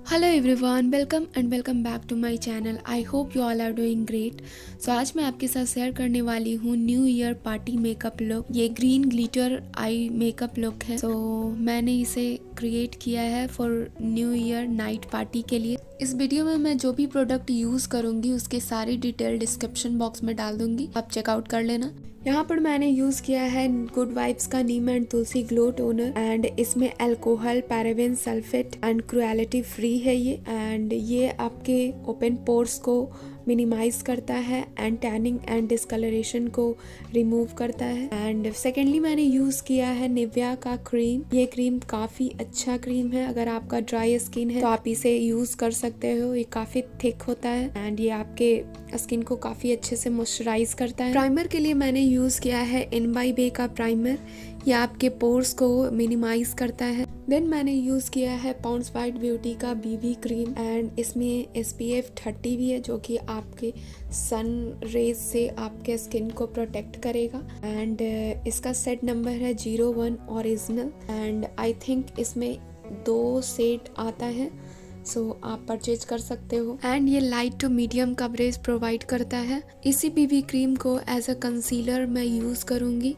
Hello everyone, welcome back to my channel. I hope you all are doing great. So आज मैं आपके साथ share करने वाली हूँ new year party makeup look. ये green glitter eye makeup look है। सो मैंने इसे क्रिएट किया है for new year night party के लिए। इस वीडियो में मैं जो भी प्रोडक्ट यूज़ करूँगी उसकी सारी डिटेल डिस्क्रिप्शन बॉक्स में डाल दूँगी, आप चेकआउट कर लेना। यहाँ पर मैंने यूज़ किया है गुड वाइब्स का neem and tulsi glow toner and इसमें alcohol, paraben, sulphate and cruelty free है ये। एंड ये आपके ओपन पोर्स को मिनिमाइज करता है एंड टैनिंग एंड डिस्कलरेशन को रिमूव करता है। एंड सेकेंडली मैंने यूज़ किया है निविया का क्रीम। ये क्रीम काफ़ी अच्छा क्रीम है, अगर आपका ड्राई स्किन है तो आप इसे यूज़ कर सकते हो। ये काफ़ी थिक होता है एंड ये आपके स्किन को काफ़ी अच्छे से मॉइस्चराइज करता है। प्राइमर के लिए मैंने यूज़ किया है ny बाय बे का प्राइमर। ये आपके पोर्स को मिनिमाइज करता है। देन मैंने यूज़ किया है पॉन्ड्स वाइट ब्यूटी का BB क्रीम एंड इसमें SPF 30 भी है, जो कि आपके सन रेज से आपके स्किन को प्रोटेक्ट करेगा। एंड इसका सेट नंबर है 01 ओरिजिनल एंड आई थिंक इसमें 2 सेट आता है। सो आप परचेज कर सकते हो। एंड ये light to medium coverage provide करता है। इसी BB क्रीम को एज अ कंसीलर मैं यूज़ करूँगी।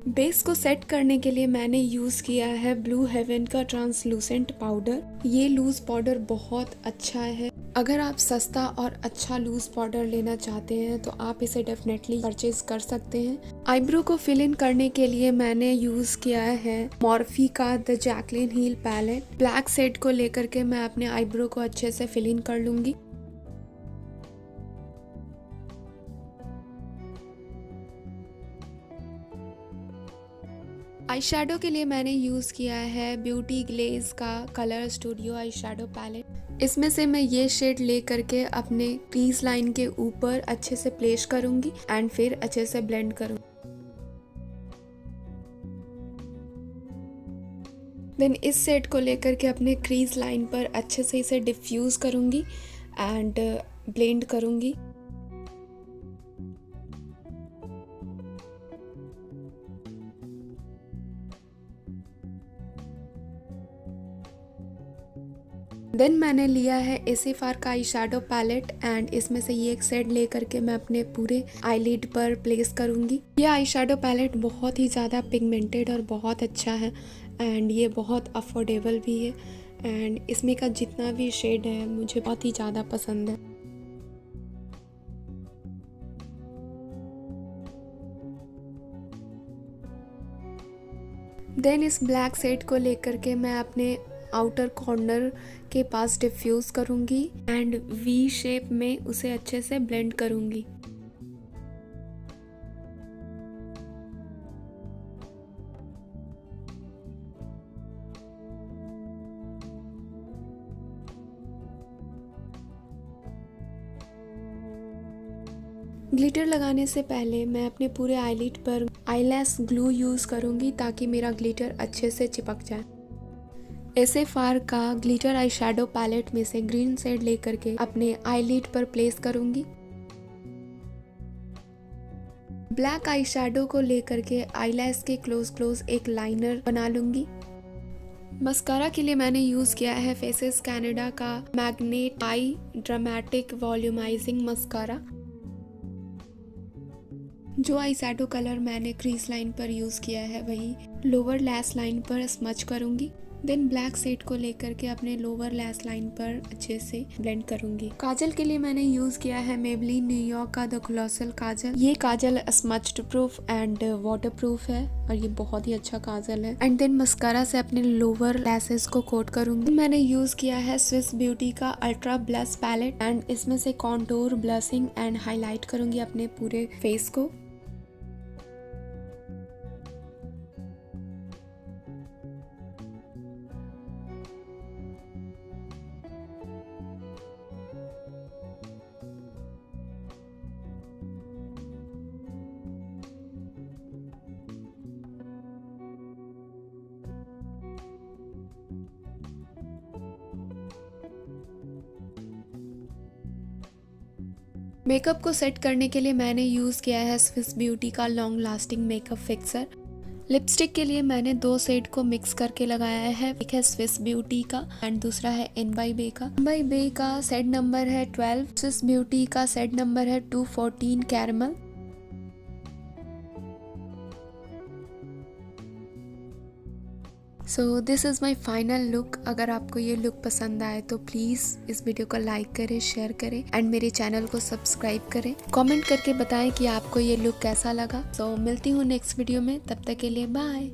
बेस को सेट करने के लिए मैंने यूज़ किया है ब्लू हेवन का ट्रांसलूसेंट पाउडर। ये लूज पाउडर बहुत अच्छा है। अगर आप सस्ता और अच्छा लूज पाउडर लेना चाहते हैं तो आप इसे डेफिनेटली परचेज कर सकते हैं। आईब्रो को फिल इन करने के लिए मैंने यूज़ किया है मॉर्फी का the Jaclyn Hill palette. Black shade को लेकर के मैं अपने आईब्रो को अच्छे से फिल इन कर लूँगी। आई शेडो के लिए मैंने यूज़ किया है ब्यूटी ग्लेज का colour studio eyeshadow palette. इसमें से मैं ये शेड ले करके अपने क्रीज लाइन के ऊपर अच्छे से प्लेस करूँगी एंड फिर अच्छे से ब्लेंड करूँगी। देन इस शेड को लेकर के अपने क्रीज लाइन पर अच्छे से इसे डिफ्यूज करूँगी एंड ब्लेंड करूँगी। देन मैंने लिया है s.f.r का आई शेडो पैलेट एंड इसमें से ये एक शेड ले करके मैं अपने पूरे आईलिड पर प्लेस करूँगी। ये आई शेडो पैलेट बहुत ही ज़्यादा पिगमेंटेड और बहुत अच्छा है एंड ये बहुत अफोर्डेबल भी है एंड इसमें का जितना भी शेड है मुझे बहुत ही ज़्यादा पसंद है। देन इस ब्लैक शेड को लेकर के मैं अपने आउटर कॉर्नर के पास डिफ्यूज करूंगी एंड वी शेप में उसे अच्छे से ब्लेंड करूंगी। ग्लिटर लगाने से पहले मैं अपने पूरे आईलिड पर आईलैश ग्लू यूज करूंगी ताकि मेरा ग्लिटर अच्छे से चिपक जाए। s.f.r का ग्लिटर आई शेडो पैलेट में से ग्रीन शेड लेकर के अपने आईलिड पर प्लेस करूंगी। ब्लैक आई शेडो को लेकर के आईलैश के क्लोज एक लाइनर बना लूंगी। मस्कारा के लिए मैंने यूज किया है फेसेस कनाडा का मैग्नेट आई ड्रामेटिक वॉल्यूमाइजिंग मस्कारा। जो आई शेडो कलर मैंने क्रीज लाइन पर यूज किया है वही लोअर लैश लाइन पर स्मच करूंगी। देन ब्लैक शेड को लेकर के अपने लोअर लैश लाइन पर अच्छे से ब्लेंड करूंगी। काजल के लिए मैंने यूज किया है मेबेलिन न्यूयॉर्क का द कोलोसल काजल। ये काजल स्मच्ड प्रूफ एंड वाटर प्रूफ है और ये बहुत ही अच्छा काजल है। एंड देन मस्कारा से अपने लोअर लैसेस को कोट करूंगी। मैंने यूज किया है स्विस ब्यूटी का अल्ट्रा ब्लश पैलेट एंड इसमें से कॉन्टूर, ब्लशिंग एंड हाईलाइट करूंगी अपने पूरे फेस को। मेकअप को सेट करने के लिए मैंने यूज़ किया है स्विस ब्यूटी का long lasting makeup fixer. Lipstick के लिए मैंने 2 शेड को मिक्स करके लगाया है। एक है स्विस ब्यूटी का एंड दूसरा है इन बाय बे का। इन बाय बे का शेड नंबर है 12, स्विस ब्यूटी का शेड नंबर है 214 caramel. So this is my final look. अगर आपको ये लुक पसंद आए तो प्लीज़ इस वीडियो को लाइक करें, शेयर करें एंड मेरे चैनल को सब्सक्राइब करें। कमेंट करके बताएं कि आपको ये लुक कैसा लगा। सो मिलती हूँ नेक्स्ट वीडियो में, तब तक के लिए बाय।